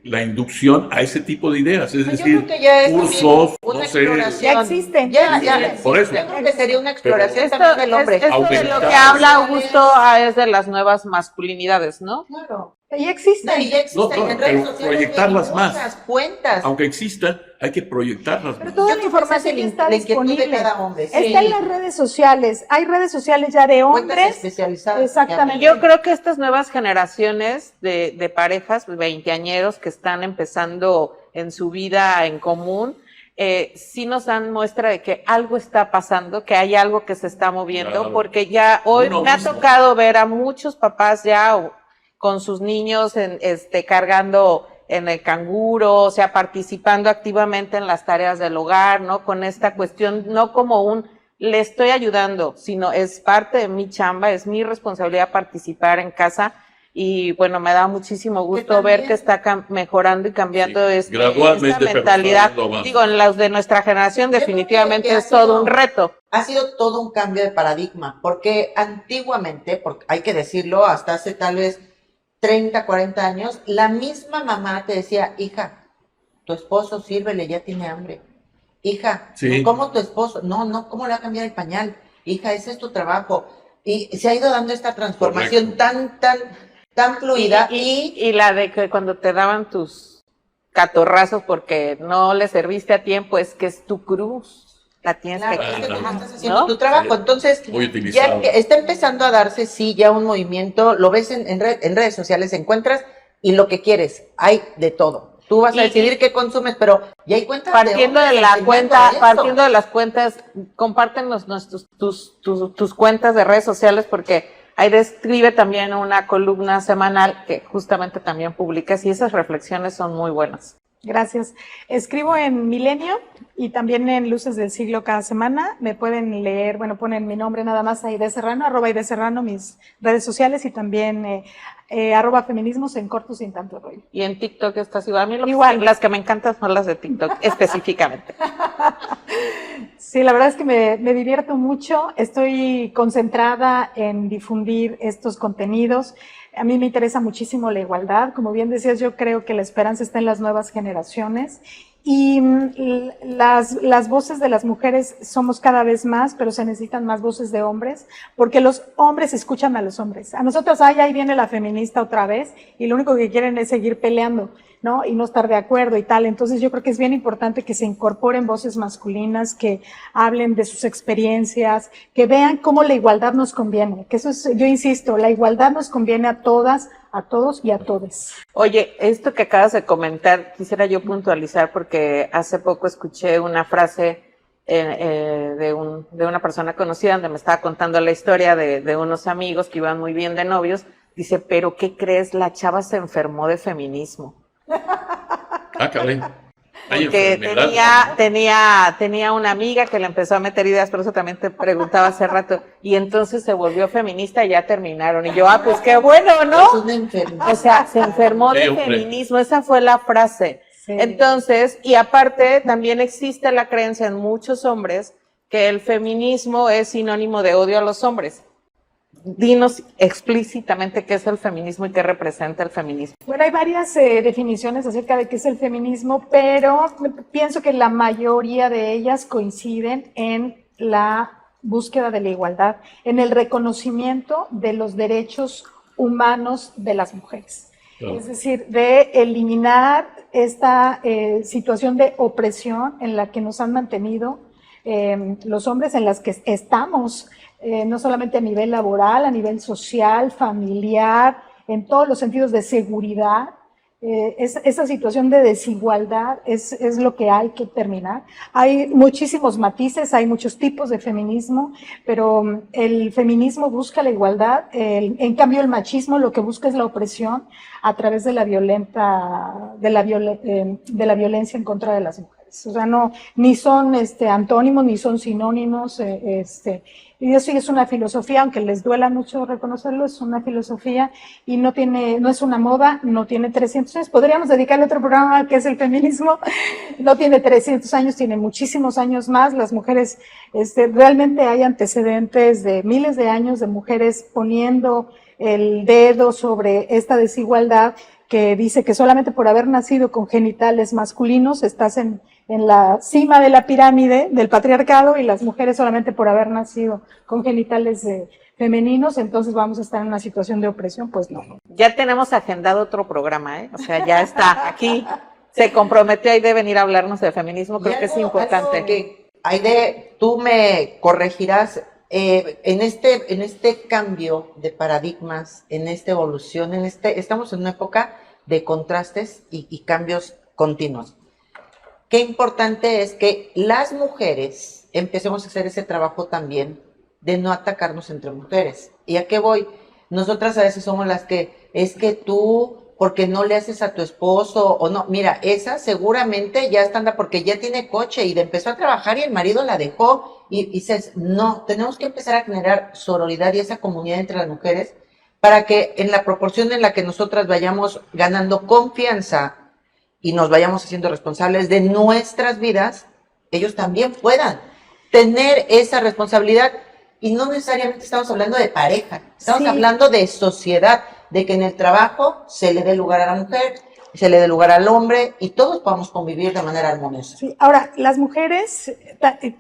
la inducción a ese tipo de ideas. Es decir, yo creo que ya es cursos, no sé. Ya existen. Ya existen. Por eso. Yo creo que sería una exploración Esto, también del hombre. Esto de lo que habla Augusto es de las nuevas masculinidades, ¿no? Claro. Y existen. No, y ya existen No, en redes pero sociales. proyectarlas hay más. muchas cuentas. Aunque existan, hay que proyectarlas Pero más. toda Yo la creo que esa información es está la inquietud de disponible. cada hombre. Sí. Está en las redes sociales. Hay redes sociales ya de Cuentas hombres. especializadas. Exactamente. Yo creo que estas nuevas generaciones de parejas veinteañeros que están empezando en su vida en común, sí nos dan muestra de que algo está pasando, que hay algo que se está moviendo, Claro. porque ya hoy Uno me ha mismo. tocado ver a muchos papás ya con sus niños cargando en el canguro, o sea, participando activamente en las tareas del hogar, ¿no? Con esta cuestión, no como le estoy ayudando, sino es parte de mi chamba, es mi responsabilidad participar en casa. Y bueno, me da muchísimo gusto ver que está mejorando y cambiando Sí, gradualmente, esta pero mentalidad. está yendo más. Digo, en los de nuestra generación Yo definitivamente creo que es todo un reto. Ha sido todo un cambio de paradigma, porque antiguamente, porque hay que decirlo, hasta hace tal vez 30, 40 años, la misma mamá te decía, hija, tu esposo sírvele, ya tiene hambre. Hija, Sí. ¿cómo tu esposo? No, ¿cómo le va a cambiar el pañal? Hija, ese es tu trabajo. Y se ha ido dando esta transformación tan fluida Y la de que cuando te daban tus catorrazos porque no le serviste a tiempo, es que es tu cruz. La tienes claro, que es que tú quitar, estás haciendo ¿no? tu trabajo. Entonces, Muy ya utilizado. que está empezando a darse, sí, ya un movimiento, lo ves en redes sociales, encuentras y lo que quieres, hay de todo. Tú vas a decidir qué consumes, pero ya hay cuentas partiendo de de la hombres cuenta, enseñando esto. partiendo de las cuentas, compártenos tus cuentas de redes sociales porque ahí describe también una columna semanal que justamente también publicas y esas reflexiones son muy buenas. Gracias. Escribo en Milenio y también en Luces del Siglo cada semana. Me pueden leer, bueno, ponen mi nombre nada más, Aide Serrano, @AideSerrano, mis redes sociales y también @feminismos en corto sin tanto rollo. Y en TikTok estás igual. A mí Igual. las que me encantan son las de TikTok específicamente. Sí, la verdad es que me divierto mucho. Estoy concentrada en difundir estos contenidos. A mí me interesa muchísimo la igualdad. Como bien decías, yo creo que la esperanza está en las nuevas generaciones. Y las voces de las mujeres somos cada vez más, pero se necesitan más voces de hombres, porque los hombres escuchan a los hombres. A nosotros, ahí viene la feminista otra vez, y lo único que quieren es seguir peleando, ¿no? Y no estar de acuerdo y tal. Entonces yo creo que es bien importante que se incorporen voces masculinas, que hablen de sus experiencias, que vean cómo la igualdad nos conviene. Que eso es, yo insisto, la igualdad nos conviene a todas, a todos y a todes. Oye, esto que acabas de comentar, quisiera yo puntualizar porque hace poco escuché una frase de una persona conocida donde me estaba contando la historia de unos amigos que iban muy bien de novios. Dice, pero ¿qué crees? La chava se enfermó de feminismo. Ah, caray. Hay Porque enfermedad. tenía una amiga que le empezó a meter ideas, pero eso también te preguntaba hace rato, y entonces se volvió feminista y ya terminaron. Y yo, pues qué bueno, ¿no? Es una enfermedad. O sea, se enfermó Sí, de hombre. feminismo, esa fue la frase. Sí. Entonces, y aparte también existe la creencia en muchos hombres que el feminismo es sinónimo de odio a los hombres. Dinos explícitamente qué es el feminismo y qué representa el feminismo. Bueno, hay varias definiciones acerca de qué es el feminismo, pero pienso que la mayoría de ellas coinciden en la búsqueda de la igualdad, en el reconocimiento de los derechos humanos de las mujeres. Claro. Es decir, de eliminar esta situación de opresión en la que nos han mantenido los hombres, en las que estamos, no solamente a nivel laboral, a nivel social, familiar, en todos los sentidos de seguridad. Esa situación de desigualdad es lo que hay que terminar. Hay muchísimos matices, hay muchos tipos de feminismo, pero el feminismo busca la igualdad, en cambio el machismo lo que busca es la opresión a través de la violencia en contra de las mujeres. O sea, ni son antónimos, ni son sinónimos, y eso es una filosofía, aunque les duela mucho reconocerlo, es una filosofía y no es una moda, no tiene 300 años. Podríamos dedicarle otro programa que es el feminismo, no tiene 300 años, tiene muchísimos años más. Las mujeres, realmente hay antecedentes de miles de años de mujeres poniendo el dedo sobre esta desigualdad que dice que solamente por haber nacido con genitales masculinos estás en la cima de la pirámide del patriarcado y las mujeres solamente por haber nacido con genitales femeninos, entonces vamos a estar en una situación de opresión, pues no. Ya tenemos agendado otro programa, ¿eh? O sea, ya está aquí. Se comprometió ahí de venir a hablarnos de feminismo, creo que es importante. Que Aide, tú me corregirás, en este cambio de paradigmas, en esta evolución, estamos en una época de contrastes y cambios continuos. Qué importante es que las mujeres empecemos a hacer ese trabajo también de no atacarnos entre mujeres. ¿Y a qué voy? Nosotras a veces somos las que, es que tú, porque no le haces a tu esposo, o no, mira, esa seguramente ya está anda porque ya tiene coche y empezó a trabajar y el marido la dejó, y dices, no, tenemos que empezar a generar sororidad y esa comunidad entre las mujeres, para que en la proporción en la que nosotras vayamos ganando confianza y nos vayamos haciendo responsables de nuestras vidas, ellos también puedan tener esa responsabilidad. Y no necesariamente estamos hablando de pareja, estamos hablando de sociedad, de que en el trabajo se le dé lugar a la mujer, se le dé lugar al hombre y todos podamos convivir de manera armoniosa. Sí, ahora, las mujeres,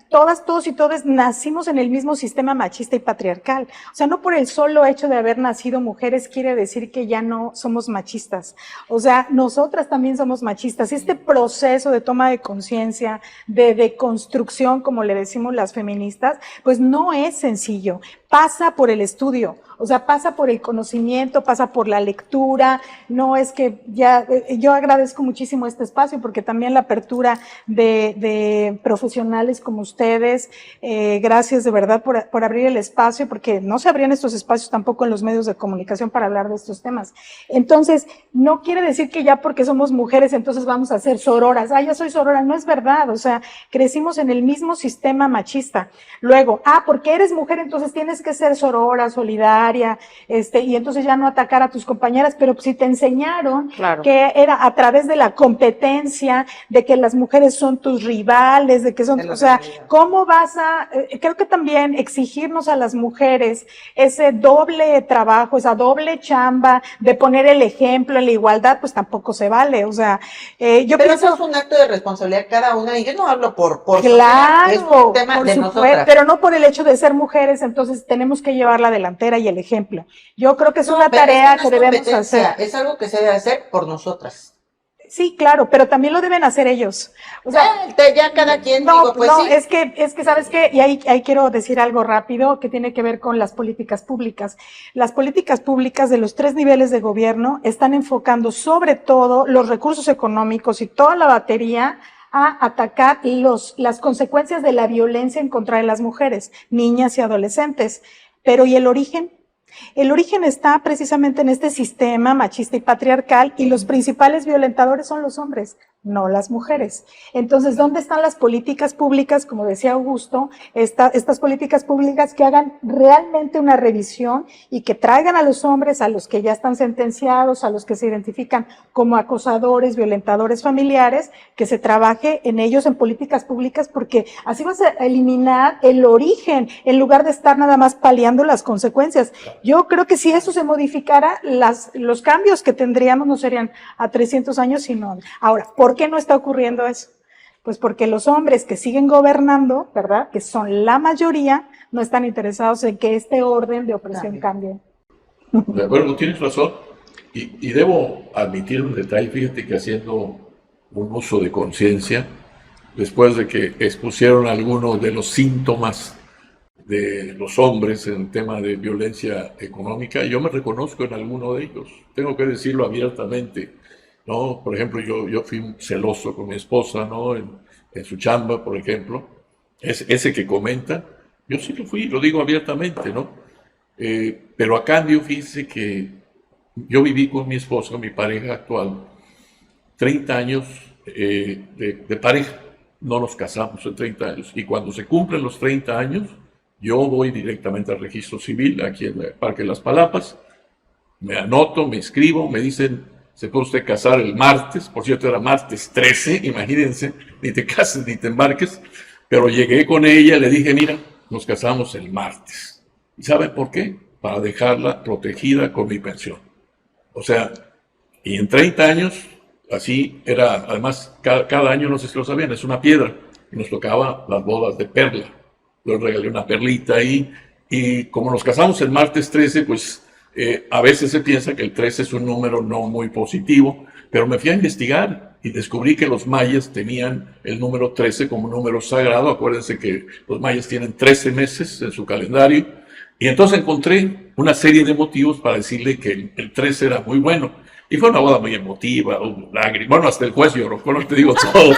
todos y todas nacimos en el mismo sistema machista y patriarcal. O sea, no por el solo hecho de haber nacido mujeres quiere decir que ya no somos machistas. O sea, nosotras también somos machistas. Este proceso de toma de conciencia, de deconstrucción, como le decimos las feministas, pues no es sencillo. Pasa por el estudio, o sea, pasa por el conocimiento, pasa por la lectura. No es que ya, yo agradezco muchísimo este espacio porque también la apertura de profesionales como ustedes, gracias de verdad por abrir el espacio, porque no se abrían estos espacios tampoco en los medios de comunicación para hablar de estos temas. Entonces, no quiere decir que ya porque somos mujeres entonces vamos a ser sororas. Ya soy sorora, no es verdad, o sea, crecimos en el mismo sistema machista. Luego, porque eres mujer entonces tienes que ser sorora, solidaria, y entonces ya no atacar a tus compañeras, pero si te enseñaron que era a través de la competencia, de que las mujeres son tus rivales, de que son, o sea, ¿cómo vas a, creo que también exigirnos a las mujeres ese doble trabajo, esa doble chamba de poner el ejemplo en la igualdad, pues tampoco se vale, o sea, yo pero pienso... eso es un acto de responsabilidad cada una, y yo no hablo por claro, es un tema de nosotras. Pero no por el hecho de ser mujeres, entonces tenemos que llevar la delantera y el ejemplo. Yo creo que es una tarea que debemos hacer. Es algo que se debe hacer por nosotras. Sí, claro, pero también lo deben hacer ellos. O sea, ya cada quien, no, digo, pues no, sí. es que ¿sabes qué? Y ahí quiero decir algo rápido que tiene que ver con las políticas públicas. Las políticas públicas de los 3 niveles de gobierno están enfocando sobre todo los recursos económicos y toda la batería a atacar las consecuencias de la violencia en contra de las mujeres, niñas y adolescentes. Pero ¿y el origen? El origen está precisamente en este sistema machista y patriarcal y los principales violentadores son los hombres, no las mujeres. Entonces, ¿dónde están las políticas públicas? Como decía Augusto, estas políticas públicas que hagan realmente una revisión y que traigan a los hombres, a los que ya están sentenciados, a los que se identifican como acosadores, violentadores familiares, que se trabaje en ellos en políticas públicas porque así vas a eliminar el origen en lugar de estar nada más paliando las consecuencias. Yo creo que si eso se modificara, los cambios que tendríamos no serían a 300 años, sino ahora. ¿Por qué no está ocurriendo eso? Pues porque los hombres que siguen gobernando, ¿verdad?, que son la mayoría, no están interesados en que este orden de opresión cambie. De acuerdo, tienes razón. Y debo admitir un detalle, fíjate que haciendo un uso de conciencia, después de que expusieron algunos de los síntomas de los hombres en tema de violencia económica, yo me reconozco en alguno de ellos. Tengo que decirlo abiertamente, ¿no? Por ejemplo, yo fui celoso con mi esposa, ¿no? En su chamba, por ejemplo. Ese que comenta, yo sí lo fui, lo digo abiertamente, ¿no? Pero a cambio, fíjese que yo viví con mi esposa, mi pareja actual, 30 años de pareja. No nos casamos en 30 años. Y cuando se cumplen los 30 años, yo voy directamente al registro civil, aquí en el Parque Las Palapas, me anoto, me inscribo, me dicen, se puede usted casar el martes, por cierto era martes 13, imagínense, ni te cases ni te embarques, pero llegué con ella, le dije, mira, nos casamos el martes. ¿Y saben por qué? Para dejarla protegida con mi pensión. O sea, y en 30 años, así era, además, cada año, no sé si lo sabían, es una piedra, y nos tocaba las bodas de perla. Yo regalé una perlita ahí, Y como nos casamos el martes 13, pues a veces se piensa que el 13 es un número no muy positivo, pero me fui a investigar y descubrí que los mayas tenían el número 13 como número sagrado. Acuérdense que los mayas tienen 13 meses en su calendario. Y entonces encontré una serie de motivos para decirle que el 13 era muy bueno. Y fue una boda muy emotiva, hubo lágrimas, bueno, hasta el juez lloró, con lo que te digo todo.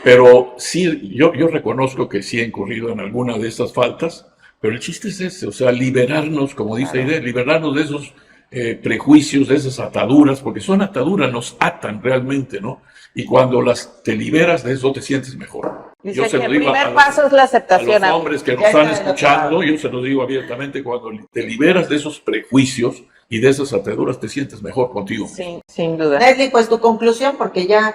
Pero sí, yo reconozco que sí he incurrido en alguna de esas faltas, pero el chiste es ese, o sea, liberarnos, como dice Aide, liberarnos de esos prejuicios, de esas ataduras, porque son ataduras, nos atan realmente, ¿no? Y cuando te liberas de eso, te sientes mejor. Dice Yo se que lo el digo primer paso es la aceptación. a los hombres que nos están escuchando, yo se los digo abiertamente, cuando te liberas de esos prejuicios y de esas ataduras, te sientes mejor contigo. Sí, sin duda. Nesli, pues tu conclusión, porque ya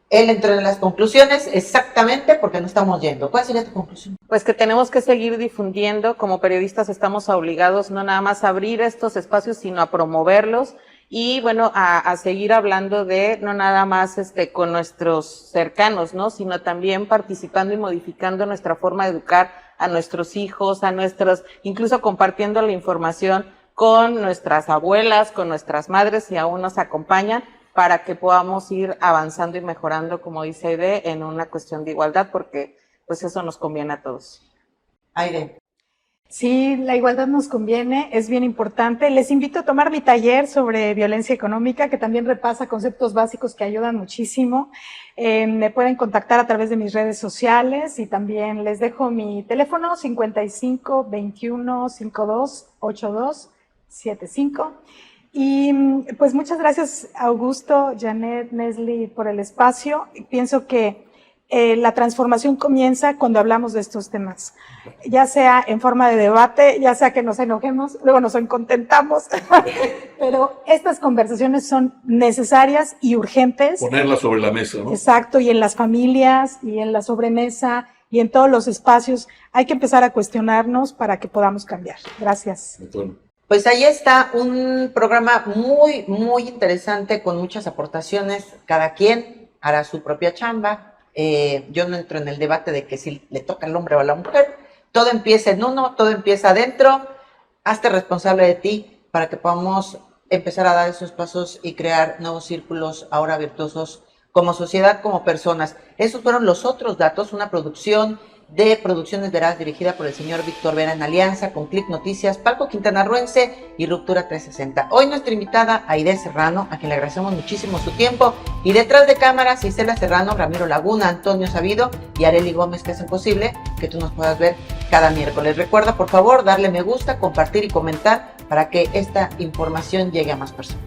él entró en las conclusiones exactamente porque no estamos yendo. ¿Cuál sería tu conclusión? Pues que tenemos que seguir difundiendo, como periodistas estamos obligados no nada más a abrir estos espacios, sino a promoverlos y bueno, a seguir hablando de no nada más con nuestros cercanos, ¿no? Sino también participando y modificando nuestra forma de educar a nuestros hijos, incluso compartiendo la información con nuestras abuelas, con nuestras madres, si aún nos acompañan, para que podamos ir avanzando y mejorando, como dice Aide, en una cuestión de igualdad, porque pues eso nos conviene a todos. Aide. Sí, la igualdad nos conviene, es bien importante. Les invito a tomar mi taller sobre violencia económica, que también repasa conceptos básicos que ayudan muchísimo. Me pueden contactar a través de mis redes sociales y también les dejo mi teléfono 55 21 52 82 75. Y pues muchas gracias, Augusto, Janet, Nesli, por el espacio. Pienso que la transformación comienza cuando hablamos de estos temas, ya sea en forma de debate, ya sea que nos enojemos, luego nos contentamos, pero estas conversaciones son necesarias y urgentes. Ponerlas sobre la mesa, ¿no? Exacto, y en las familias, y en la sobremesa, y en todos los espacios, hay que empezar a cuestionarnos para que podamos cambiar. Gracias. Pues ahí está un programa muy, muy interesante con muchas aportaciones. Cada quien hará su propia chamba. Yo no entro en el debate de que si le toca al hombre o a la mujer. Todo empieza en uno, todo empieza adentro. Hazte responsable de ti para que podamos empezar a dar esos pasos y crear nuevos círculos ahora virtuosos como sociedad, como personas. Esos fueron los otros datos, una producción de Producciones Veraz dirigida por el señor Víctor Vera en alianza con Click Noticias, Palco Quintanarroense y Ruptura 360. Hoy nuestra invitada Aide Serrano, a quien le agradecemos muchísimo su tiempo, y detrás de cámaras Isela Serrano, Ramiro Laguna, Antonio Sabido y Areli Gómez, que hacen posible que tú nos puedas ver cada miércoles. Recuerda, por favor, darle me gusta, compartir y comentar para que esta información llegue a más personas.